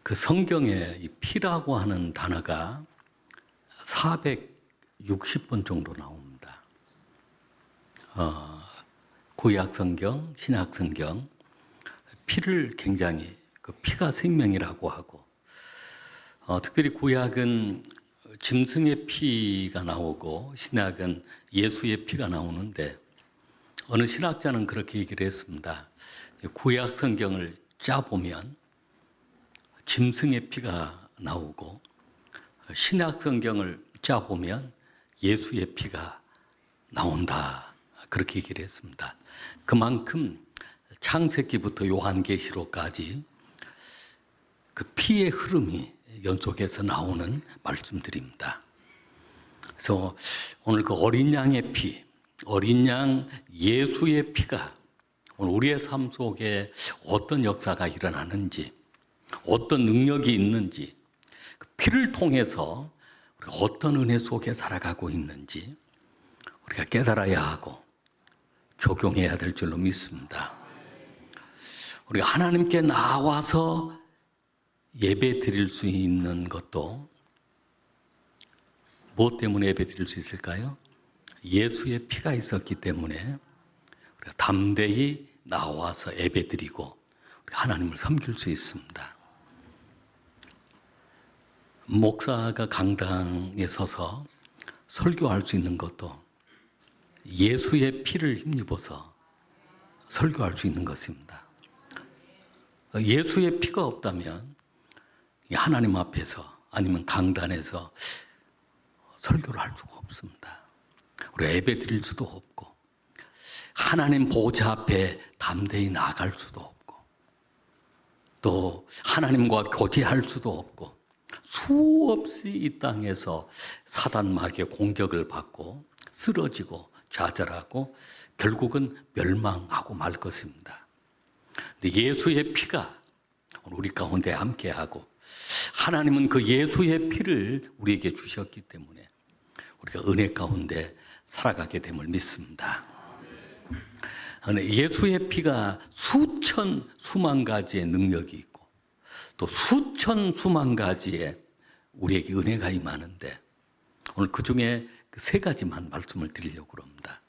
그 성경에 이 피라고 하는 단어가 460번 정도 나옵니다. 구약 성경, 신약 성경, 피를 굉장히 그 피가 생명이라고 하고, 특별히 구약은 짐승의 피가 나오고 신약은 예수의 피가 나오는데, 어느 신학자는 그렇게 얘기를 했습니다. 구약 성경을 짜보면 짐승의 피가 나오고 신약 성경을 짜보면 예수의 피가 나온다, 그렇게 얘기를 했습니다. 그만큼 창세기부터 요한계시록까지 그 피의 흐름이 연속해서 나오는 말씀들입니다. 그래서 오늘 그 어린 양의 피, 어린 양 예수의 피가 오늘 우리의 삶 속에 어떤 역사가 일어나는지, 어떤 능력이 있는지, 그 피를 통해서 우리가 어떤 은혜 속에 살아가고 있는지 우리가 깨달아야 하고 적용해야 될 줄로 믿습니다. 우리가 하나님께 나와서 예배 드릴 수 있는 것도 무엇 때문에 예배 드릴 수 있을까요? 예수의 피가 있었기 때문에 우리가 담대히 나와서 예배 드리고 하나님을 섬길 수 있습니다. 목사가 강당에 서서 설교할 수 있는 것도 예수의 피를 힘입어서 설교할 수 있는 것입니다. 예수의 피가 없다면 하나님 앞에서 아니면 강단에서 설교를 할 수가 없습니다. 우리가 예배 드릴 수도 없고 하나님 보좌 앞에 담대히 나아갈 수도 없고 또 하나님과 교제할 수도 없고 수없이 이 땅에서 사단마귀의 공격을 받고 쓰러지고 좌절하고 결국은 멸망하고 말 것입니다. 근데 예수의 피가 우리 가운데 함께하고 하나님은 그 예수의 피를 우리에게 주셨기 때문에 우리가 은혜 가운데 살아가게 됨을 믿습니다. 예수의 피가 수천 수만 가지의 능력이 있고 또 수천 수만 가지의 우리에게 은혜가 임하는데 오늘 그 중에 세 가지만 말씀을 드리려고 합니다.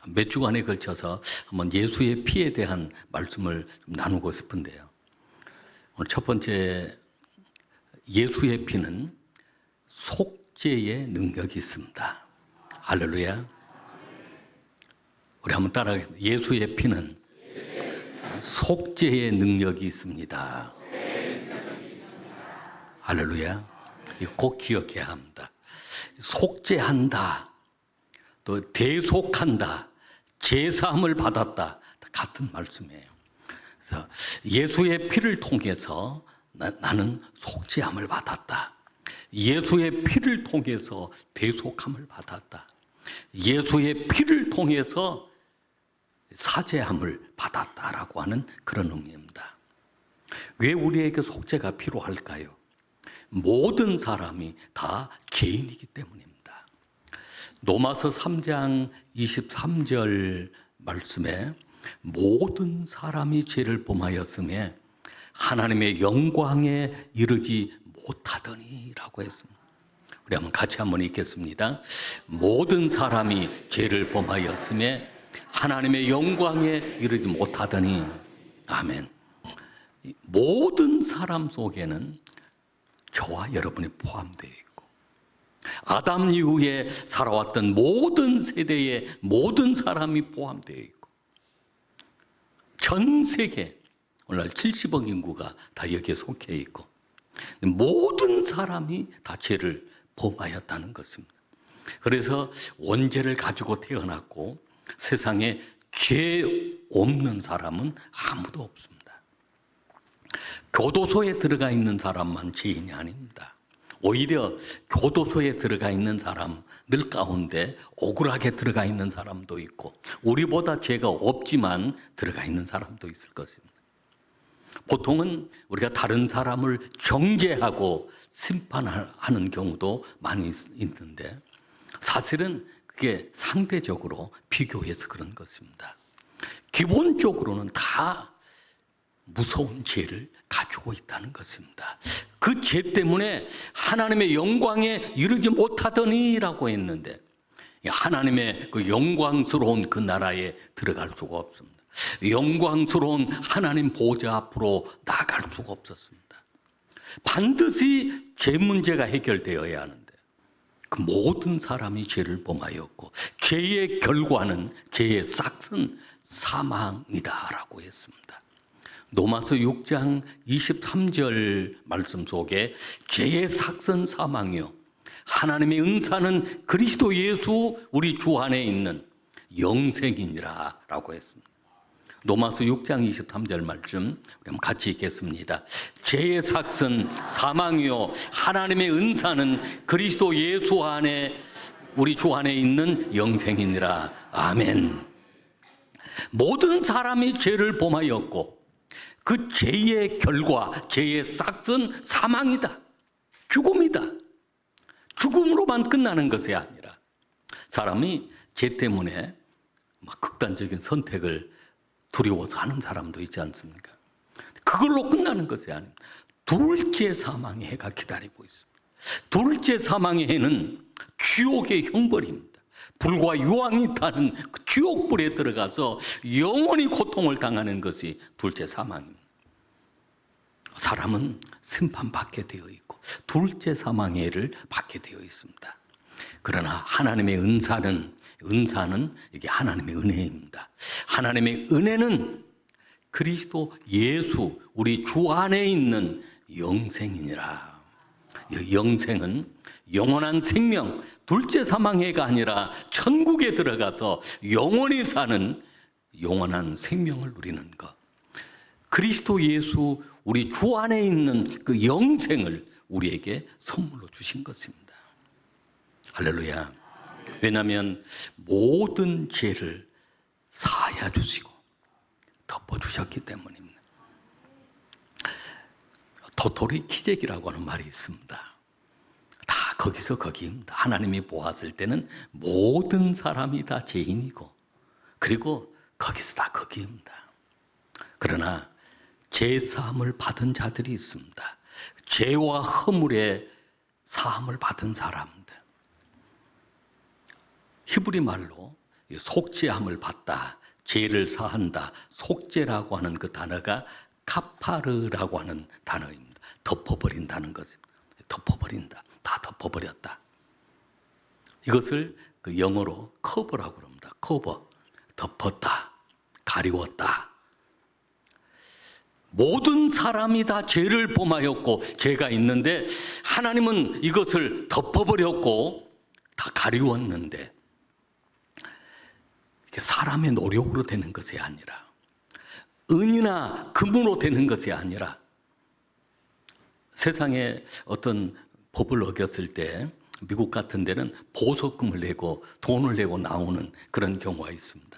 몇 주간에 걸쳐서 한번 예수의 피에 대한 말씀을 좀 나누고 싶은데요. 오늘 첫 번째, 예수의 피는 속죄의 능력이 있습니다. 할렐루야. 우리 한번 따라하겠습니다. 예수의 피는 속죄의 능력이 있습니다. 할렐루야. 이거 꼭 기억해야 합니다. 속죄한다, 또 대속한다, 제사함을 받았다, 같은 말씀이에요. 그래서 예수의 피를 통해서 나는 속죄함을 받았다. 예수의 피를 통해서 대속함을 받았다. 예수의 피를 통해서 사죄함을 받았다라고 하는 그런 의미입니다. 왜 우리에게 속죄가 필요할까요? 모든 사람이 다 죄인이기 때문입니다. 로마서 3장 23절 말씀에 모든 사람이 죄를 범하였음에 하나님의 영광에 이르지 못하더니라고 했습니다. 우리 한번 같이 한번 읽겠습니다. 모든 사람이 죄를 범하였음에 하나님의 영광에 이르지 못하더니. 아멘. 모든 사람 속에는 저와 여러분이 포함되어 있고 아담 이후에 살아왔던 모든 세대의 모든 사람이 포함되어 있고 전 세계 오늘날 70억 인구가 다 여기에 속해 있고 모든 사람이 다 죄를 범하였다는 것입니다. 그래서 원죄를 가지고 태어났고 세상에 죄 없는 사람은 아무도 없습니다. 교도소에 들어가 있는 사람만 죄인이 아닙니다. 오히려 교도소에 들어가 있는 사람들 가운데 억울하게 들어가 있는 사람도 있고 우리보다 죄가 없지만 들어가 있는 사람도 있을 것입니다. 보통은 우리가 다른 사람을 정죄하고 심판하는 경우도 많이 있는데 사실은 그게 상대적으로 비교해서 그런 것입니다. 기본적으로는 다 무서운 죄를 가지고 있다는 것입니다. 그 죄 때문에 하나님의 영광에 이르지 못하더니라고 했는데 하나님의 그 영광스러운 그 나라에 들어갈 수가 없습니다. 영광스러운 하나님 보좌 앞으로 나갈 수가 없었습니다. 반드시 죄 문제가 해결되어야 하는데 그 모든 사람이 죄를 범하였고 죄의 결과는 죄의 싹은 사망이다라고 했습니다. 로마서 6장 23절 말씀 속에 죄의 삭은 사망이요 하나님의 은사는 그리스도 예수 우리 주 안에 있는 영생이니라 라고 했습니다. 로마서 6장 23절 말씀 우리 한번 같이 읽겠습니다. 죄의 삭은 사망이요 하나님의 은사는 그리스도 예수 안에 우리 주 안에 있는 영생이니라. 아멘. 모든 사람이 죄를 범하였고 그 죄의 결과, 죄의 싹은 사망이다. 죽음이다. 죽음으로만 끝나는 것이 아니라 사람이 죄 때문에 막 극단적인 선택을 두려워서 하는 사람도 있지 않습니까? 그걸로 끝나는 것이 아닙니다. 둘째 사망의 해가 기다리고 있습니다. 둘째 사망의 해는 지옥의 형벌입니다. 불과 유황이 타는 그 지옥불에 들어가서 영원히 고통을 당하는 것이 둘째 사망입니다. 사람은 심판받게 되어 있고 둘째 사망의 해를 받게 되어 있습니다. 그러나 하나님의 은사는 이게 하나님의 은혜입니다. 하나님의 은혜는 그리스도 예수 우리 주 안에 있는 영생이니라. 영생은 영원한 생명, 둘째 사망해가 아니라 천국에 들어가서 영원히 사는 영원한 생명을 누리는 것. 그리스도 예수 우리 주 안에 있는 그 영생을 우리에게 선물로 주신 것입니다. 할렐루야. 왜냐하면 모든 죄를 사하여 주시고 덮어주셨기 때문입니다. 도토리 키재기라고 하는 말이 있습니다. 다 거기서 거기입니다. 하나님이 보았을 때는 모든 사람이 다 죄인이고 그리고 거기서 다 거기입니다. 그러나 죄 사함을 받은 자들이 있습니다. 죄와 허물의 사함을 받은 사람들. 히브리 말로 속죄함을 받다, 죄를 사한다, 속죄라고 하는 그 단어가 카파르라고 하는 단어입니다. 덮어버린다는 것입니다. 덮어버린다. 다 덮어버렸다. 이것을 그 영어로 커버라고 합니다. 커버. 덮었다. 가리웠다. 모든 사람이 다 죄를 범하였고 죄가 있는데 하나님은 이것을 덮어버렸고 다 가리웠는데 이게 사람의 노력으로 되는 것이 아니라 은이나 금으로 되는 것이 아니라 세상에 어떤 법을 어겼을 때 미국 같은 데는 보석금을 내고 돈을 내고 나오는 그런 경우가 있습니다.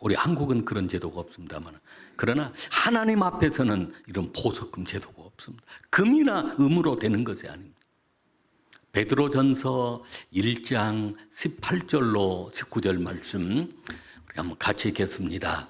우리 한국은 그런 제도가 없습니다만 그러나 하나님 앞에서는 이런 보석금 제도가 없습니다. 금이나 음으로 되는 것이 아닙니다. 베드로전서 1장 18절로 19절 말씀 우리 한번 같이 읽겠습니다.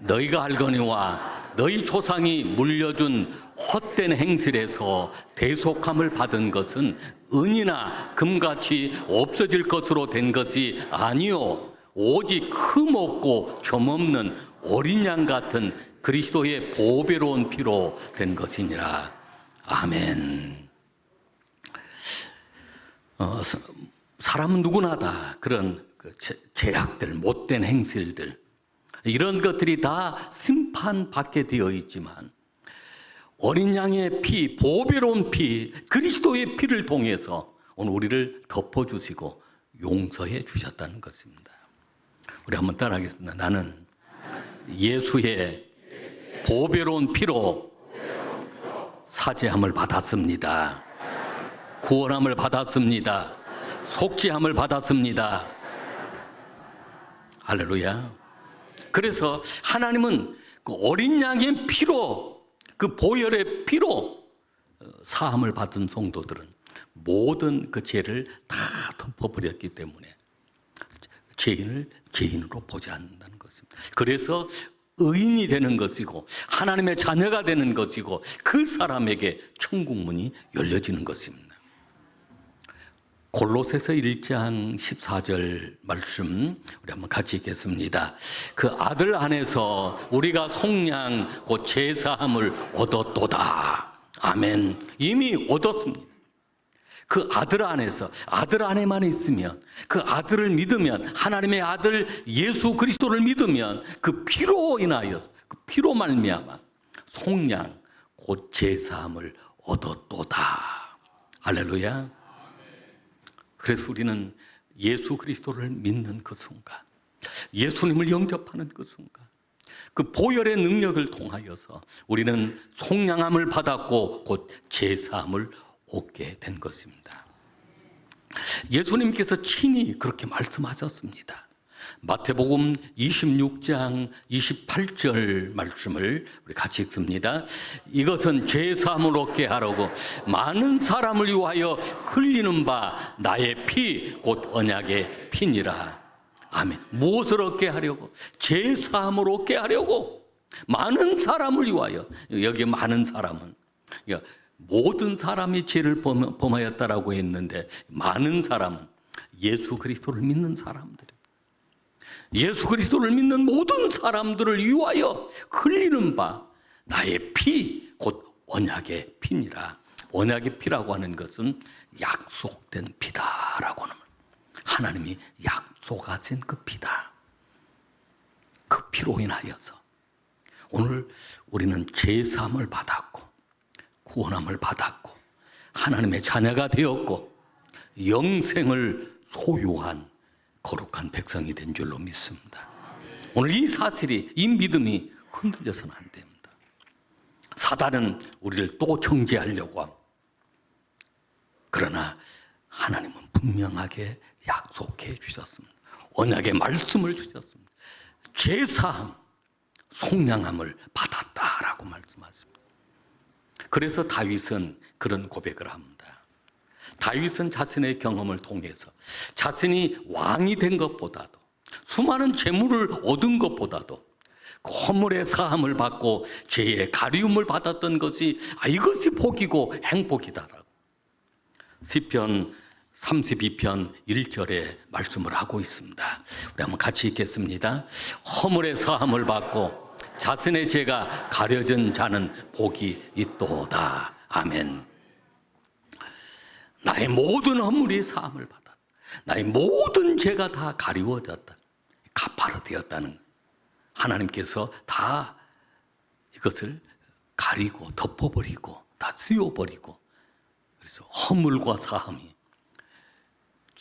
너희가 알거니와 너희 조상이 물려준 헛된 행실에서 대속함을 받은 것은 은이나 금같이 없어질 것으로 된 것이 아니요 오직 흠없고 점없는 어린 양 같은 그리스도의 보배로운 피로 된 것이니라. 아멘. 사람은 누구나 다 그런 죄악들, 못된 행실들 이런 것들이 다 심판받게 되어 있지만 어린 양의 피, 보배로운 피, 그리스도의 피를 통해서 오늘 우리를 덮어주시고 용서해 주셨다는 것입니다. 우리 한번 따라하겠습니다. 나는 예수의 보배로운 피로 사죄함을 받았습니다. 구원함을 받았습니다. 속죄함을 받았습니다. 할렐루야. 그래서 하나님은 그 어린 양의 피로 그 보혈의 피로 사함을 받은 성도들은 모든 그 죄를 다 덮어버렸기 때문에 죄인을 죄인으로 보지 않는다는 것입니다. 그래서 의인이 되는 것이고 하나님의 자녀가 되는 것이고 그 사람에게 천국 문이 열려지는 것입니다. 골로새서 1장 14절 말씀 우리 한번 같이 읽겠습니다. 그 아들 안에서 우리가 속량 곧 제사함을 얻었도다. 아멘. 이미 얻었습니다. 그 아들 안에서, 아들 안에만 있으면, 그 아들을 믿으면, 하나님의 아들 예수 그리스도를 믿으면 그 피로 인하여서, 그 피로 말미암아 속량 곧 제사함을 얻었도다. 할렐루야. 그래서 우리는 예수 그리스도를 믿는 그 순간, 예수님을 영접하는 그 순간, 그 보혈의 능력을 통하여서 우리는 속량함을 받았고 곧 제사함을 얻게 된 것입니다. 예수님께서 친히 그렇게 말씀하셨습니다. 마태복음 26장 28절 말씀을 우리 같이 읽습니다. 이것은 제사함을 얻게 하려고 많은 사람을 위하여 흘리는 바 나의 피 곧 언약의 피니라. 아멘. 무엇을 얻게 하려고? 제사함을 얻게 하려고 많은 사람을 위하여. 여기 많은 사람은 모든 사람이 죄를 범하였다라고 했는데 많은 사람은 예수 그리스도를 믿는 사람들, 예수 그리스도를 믿는 모든 사람들을 위하여 흘리는 바 나의 피 곧 언약의 피니라. 언약의 피라고 하는 것은 약속된 피다라고 하는 말. 하나님이 약속하신 그 피다. 그 피로 인하여서 오늘 우리는 제사함을 받았고 구원함을 받았고 하나님의 자녀가 되었고 영생을 소유한 거룩한 백성이 된 줄로 믿습니다. 오늘 이 사실이, 이 믿음이 흔들려서는 안 됩니다. 사단은 우리를 또 정죄하려고 합니다. 그러나 하나님은 분명하게 약속해 주셨습니다. 언약의 말씀을 주셨습니다. 제사함, 속량함을 받았다라고 말씀하십니다. 그래서 다윗은 그런 고백을 합니다. 다윗은 자신의 경험을 통해서 자신이 왕이 된 것보다도 수많은 재물을 얻은 것보다도 허물의 사함을 받고 죄의 가리움을 받았던 것이 이것이 복이고 행복이다라고 시편 32편 1절에 말씀을 하고 있습니다. 우리 한번 같이 읽겠습니다. 허물의 사함을 받고 자신의 죄가 가려진 자는 복이 있도다. 아멘. 나의 모든 허물이 사함을 받았다. 나의 모든 죄가 다 가리워졌다. 가파로 되었다는 하나님께서 다 이것을 가리고 덮어버리고 다 씌워버리고 그래서 허물과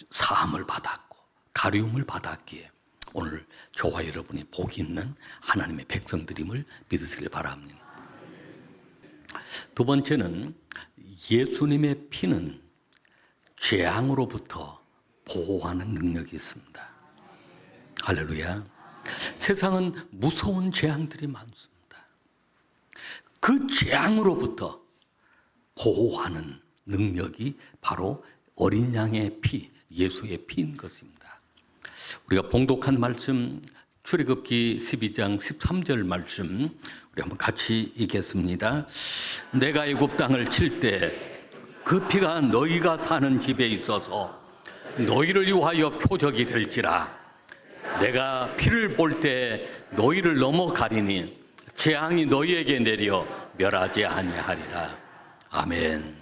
사함을 받았고 가리움을 받았기에 오늘 저와 여러분이 복이 있는 하나님의 백성들임을 믿으시길 바랍니다. 두 번째는 예수님의 피는 재앙으로부터 보호하는 능력이 있습니다. 할렐루야. 세상은 무서운 재앙들이 많습니다. 그 재앙으로부터 보호하는 능력이 바로 어린 양의 피, 예수의 피인 것입니다. 우리가 봉독한 말씀 출애굽기 12장 13절 말씀 우리 한번 같이 읽겠습니다. 내가 애굽 땅을 칠 때 그 피가 너희가 사는 집에 있어서 너희를 위하여 표적이 될지라. 내가 피를 볼 때 너희를 넘어가리니 재앙이 너희에게 내려 멸하지 아니하리라. 아멘.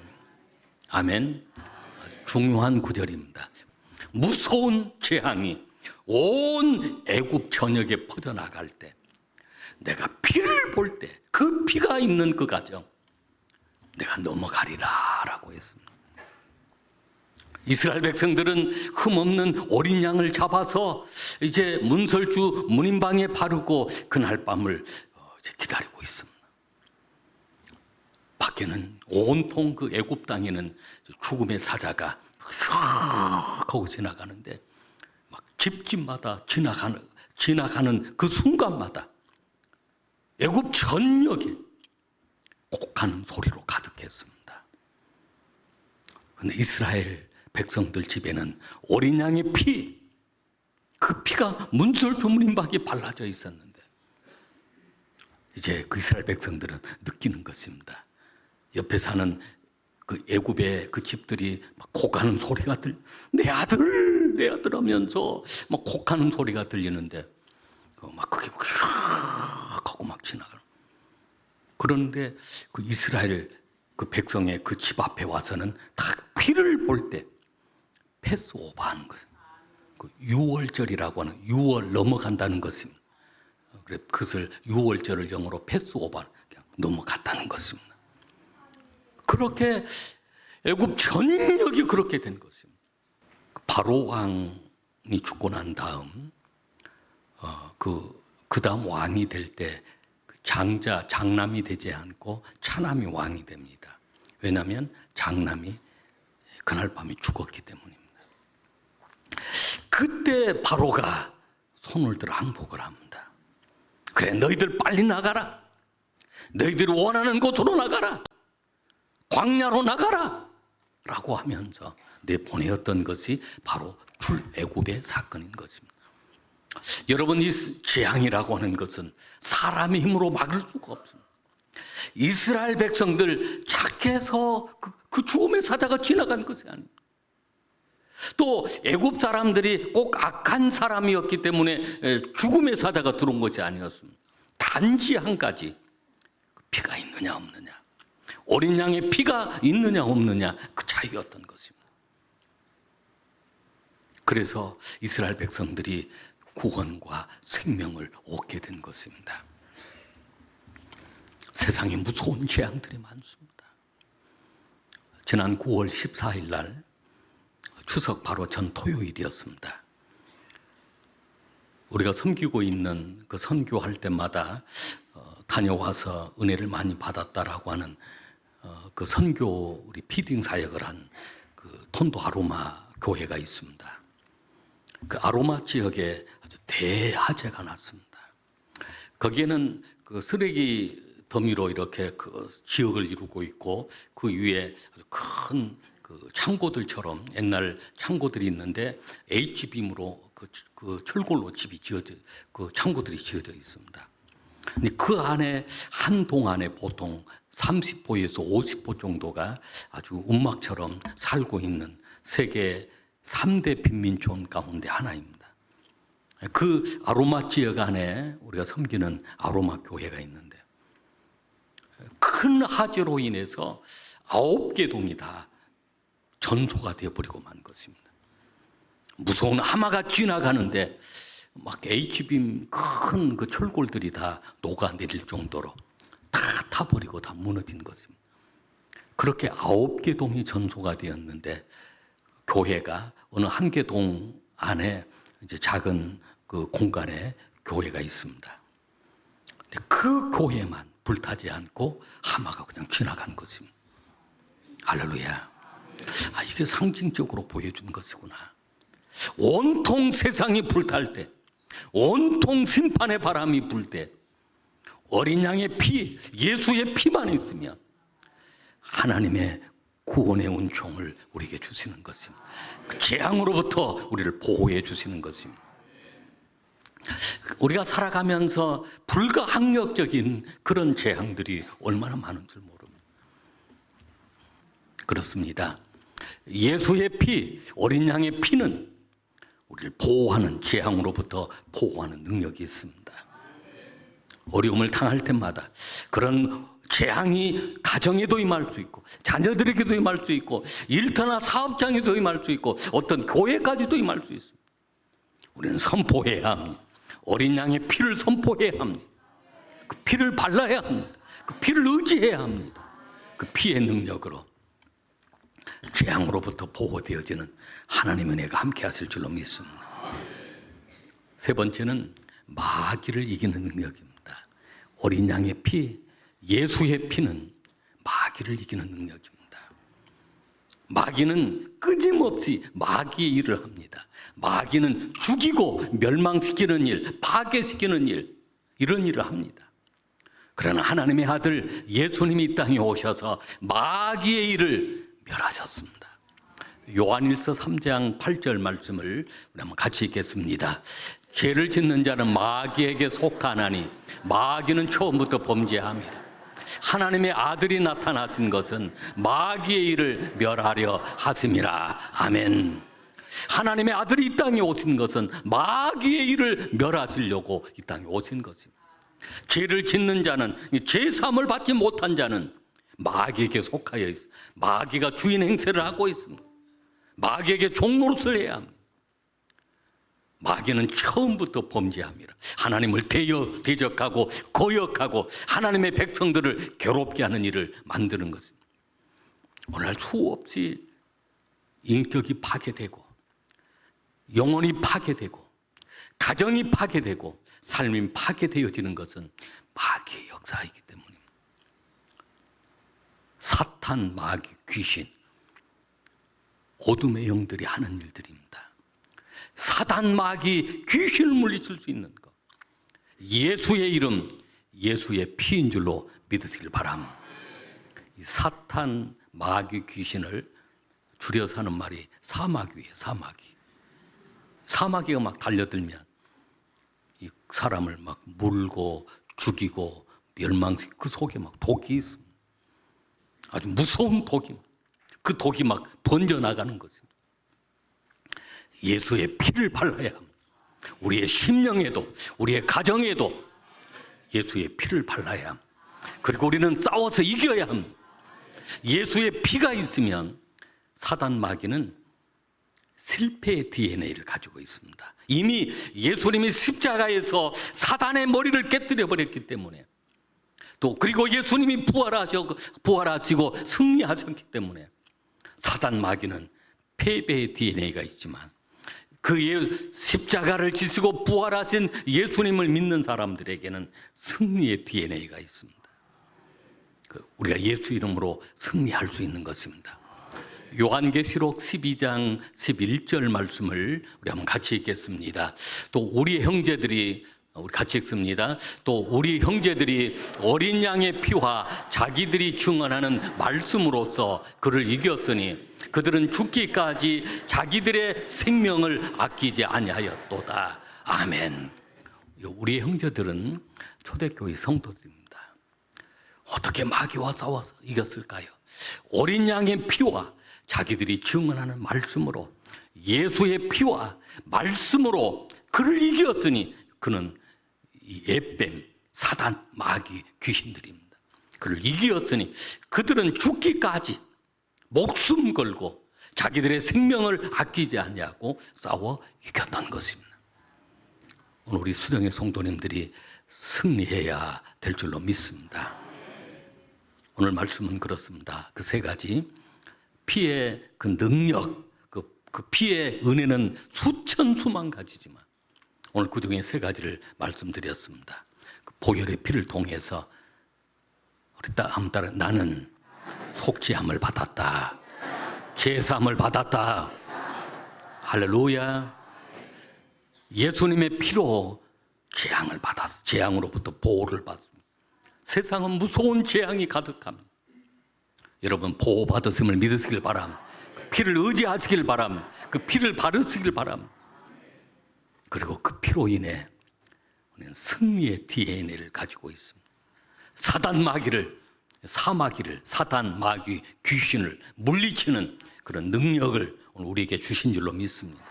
아멘. 중요한 구절입니다. 무서운 재앙이 온 애굽 전역에 퍼져나갈 때 내가 피를 볼 때 그 피가 있는 그 가정 내가 넘어가리라 라고 했습니다. 이스라엘 백성들은 흠없는 어린 양을 잡아서 이제 문설주 문인방에 바르고 그날 밤을 이제 기다리고 있습니다. 밖에는 온통 그 애굽 땅에는 죽음의 사자가 쫙 하고 지나가는데 막 집집마다 지나가는 그 순간마다 애굽 전역에 곡하는 소리로 가득했습니다. 그런데 이스라엘 백성들 집에는 어린 양의 피, 그 피가 문설주 문인박에 발라져 있었는데 이제 그 이스라엘 백성들은 느끼는 것입니다. 옆에 사는 그 애굽의 그 집들이 막 곡하는 소리가 내 아들 하면서 막 곡하는 소리가 들리는데 막 그게 막 하고 막 지나가는. 그런데 그 이스라엘 그 백성의 그 집 앞에 와서는 다 피를 볼 때 패스오버하는 거예요. 그 유월절이라고 하는 6월 넘어간다는 것입니다. 그래 그것을 유월절을 영어로 패스오버 넘어갔다는 것입니다. 그렇게 애굽 전역이 그렇게 된 것입니다. 바로 왕이 죽고 난 다음 그 다음 왕이 될 때 장남이 되지 않고 차남이 왕이 됩니다. 왜냐하면 장남이 그날 밤에 죽었기 때문입니다. 그때 바로가 손을 들어 항복을 합니다. 그래 너희들 빨리 나가라. 너희들이 원하는 곳으로 나가라. 광야로 나가라. 라고 하면서 내보내었던 것이 바로 출애굽의 사건인 것입니다. 여러분 이 재앙이라고 하는 것은 사람의 힘으로 막을 수가 없습니다. 이스라엘 백성들 착해서 그 죽음의 사자가 지나간 것이 아닙니다. 또 애굽 사람들이 꼭 악한 사람이었기 때문에 죽음의 사자가 들어온 것이 아니었습니다. 단지 한 가지 피가 있느냐 없느냐, 어린 양의 피가 있느냐 없느냐 그 차이였던 것입니다. 그래서 이스라엘 백성들이 구원과 생명을 얻게 된 것입니다. 세상에 무서운 재앙들이 많습니다. 지난 9월 14일 날 추석 바로 전 토요일이었습니다. 우리가 섬기고 있는 그 선교할 때마다 다녀와서 은혜를 많이 받았다라고 하는 그 선교 우리 피딩 사역을 한 그 톤도 아로마 교회가 있습니다. 그 아로마 지역에 아주 대화재가 났습니다. 거기에는 그 쓰레기 더미로 이렇게 그 지역을 이루고 있고 그 위에 아주 큰 그 창고들처럼 옛날 창고들이 있는데 H빔으로 그 철골로 집이 지어져 그 창고들이 지어져 있습니다. 근데 그 안에 한 동 안에 보통 30호에서 50호 정도가 아주 움막처럼 살고 있는 세계 3대 빈민촌 가운데 하나입니다. 그 아로마 지역 안에 우리가 섬기는 아로마 교회가 있는데 큰 화재로 인해서 9개 동이 다 전소가 되어버리고 만 것입니다. 무서운 하마가 지나가는데 막 H빔 큰 그 철골들이 다 녹아내릴 정도로 다 타버리고 다 무너진 것입니다. 그렇게 9개 동이 전소가 되었는데 교회가 어느 한 개 동 안에 이제 작은 그 공간에 교회가 있습니다. 근데 그 교회만 불타지 않고 하마가 그냥 지나간 것입니다. 할렐루야. 이게 상징적으로 보여준 것이구나. 온통 세상이 불탈 때, 온통 심판의 바람이 불 때, 어린 양의 피, 예수의 피만 있으면 하나님의 구원의 은총을 우리에게 주시는 것입니다. 그 재앙으로부터 우리를 보호해 주시는 것입니다. 우리가 살아가면서 불가항력적인 그런 재앙들이 얼마나 많은 줄 모릅니다. 그렇습니다. 예수의 피, 어린 양의 피는 우리를 보호하는 재앙으로부터 보호하는 능력이 있습니다. 어려움을 당할 때마다 그런 재앙이 가정에도 임할 수 있고 자녀들에게도 임할 수 있고 일터나 사업장에도 임할 수 있고 어떤 교회까지도 임할 수 있습니다. 우리는 선포해야 합니다. 어린 양의 피를 선포해야 합니다. 그 피를 발라야 합니다. 그 피를 의지해야 합니다. 그 피의 능력으로 재앙으로부터 보호되어지는 하나님의 은혜가 함께 하실 줄로 믿습니다. 세 번째는 마귀를 이기는 능력입니다. 어린 양의 피, 예수의 피는 마귀를 이기는 능력입니다. 마귀는 끊임없이 마귀의 일을 합니다. 마귀는 죽이고 멸망시키는 일, 파괴시키는 일, 이런 일을 합니다. 그러나 하나님의 아들 예수님이 이 땅에 오셔서 마귀의 일을 멸하셨습니다. 요한일서 3장 8절 말씀을 우리 한번 같이 읽겠습니다. 죄를 짓는 자는 마귀에게 속하나니 마귀는 처음부터 범죄함이라. 하나님의 아들이 나타나신 것은 마귀의 일을 멸하려 하심이라. 아멘. 하나님의 아들이 이 땅에 오신 것은 마귀의 일을 멸하시려고 이 땅에 오신 것입니다. 죄를 짓는 자는, 죄 사함을 받지 못한 자는 마귀에게 속하여 있습니다. 마귀가 주인 행세를 하고 있습니다. 마귀에게 종노릇을 해야 합니다. 마귀는 처음부터 범죄합니다. 하나님을 대적하고 거역하고 하나님의 백성들을 괴롭게 하는 일을 만드는 것입니다. 오늘 수없이 인격이 파괴되고 영혼이 파괴되고 가정이 파괴되고 삶이 파괴되어지는 것은 마귀의 역사이기 때문입니다. 사탄, 마귀, 귀신, 어둠의 영들이 하는 일들입니다. 사단, 마귀, 귀신을 물리칠 수 있는 것, 예수의 이름, 예수의 피인 줄로 믿으시길 바랍니다. 사탄, 마귀, 귀신을 줄여서 하는 말이 사마귀예요. 사마귀가 막 달려들면 이 사람을 막 물고 죽이고 멸망시키고 그 속에 막 독이 있습니다. 아주 무서운 독이, 그 독이 막 번져나가는 것입니다. 예수의 피를 발라야 합니다. 우리의 심령에도 우리의 가정에도 예수의 피를 발라야 합니다. 그리고 우리는 싸워서 이겨야 합니다. 예수의 피가 있으면 사단 마귀는 실패의 DNA를 가지고 있습니다. 이미 예수님이 십자가에서 사단의 머리를 깨뜨려 버렸기 때문에, 또 그리고 예수님이 부활하시고 승리하셨기 때문에 사단 마귀는 패배의 DNA가 있지만 그 십자가를 지시고 부활하신 예수님을 믿는 사람들에게는 승리의 DNA가 있습니다. 우리가 예수 이름으로 승리할 수 있는 것입니다. 요한계시록 12장 11절 말씀을 우리 한번 같이 읽겠습니다. 또 우리 형제들이, 우리 같이 읽습니다. 또 우리 형제들이 어린 양의 피와 자기들이 증언하는 말씀으로써 그를 이겼으니 그들은 죽기까지 자기들의 생명을 아끼지 아니하였도다. 아멘. 우리의 형제들은 초대교회 성도들입니다. 어떻게 마귀와 싸워서 이겼을까요? 어린 양의 피와 자기들이 증언하는 말씀으로, 예수의 피와 말씀으로 그를 이겼으니 그는 에뱀, 사단, 마귀, 귀신들입니다. 그를 이겼으니 그들은 죽기까지 목숨 걸고 자기들의 생명을 아끼지 않냐고 싸워 이겼던 것입니다. 오늘 우리 수정의 성도님들이 승리해야 될 줄로 믿습니다. 오늘 말씀은 그렇습니다. 그 세 가지, 피의 그 능력, 그 피의 은혜는 수천 수만 가지지만 오늘 그 중에 세 가지를 말씀드렸습니다. 그 보혈의 피를 통해서 우리 한번 따라, 나는 속죄함을 받았다. 제사함을 받았다. 할렐루야. 예수님의 피로 재앙을 받았어. 재앙으로부터 보호를 받습니다. 세상은 무서운 재앙이 가득합니다. 여러분 보호 받으심을 믿으시길 바랍니다. 그 피를 의지하시길 바랍니다. 그 피를 바르시길 바랍니다. 그리고 그 피로 인해 우리는 승리의 DNA를 가지고 있습니다. 사단 마귀를, 사단 마귀 귀신을 물리치는 그런 능력을 오늘 우리에게 주신 줄로 믿습니다.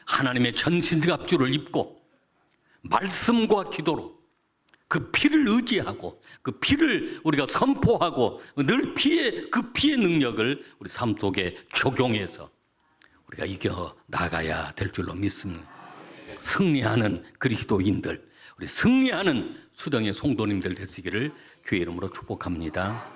하나님의 전신갑주를 입고 말씀과 기도로 그 피를 의지하고 그 피를 우리가 선포하고 늘 그 피의 능력을 우리 삶 속에 적용해서 우리가 이겨 나가야 될 줄로 믿습니다. 승리하는 그리스도인들, 우리 승리하는 수정의 성도님들 되시기를 주의 이름으로 축복합니다.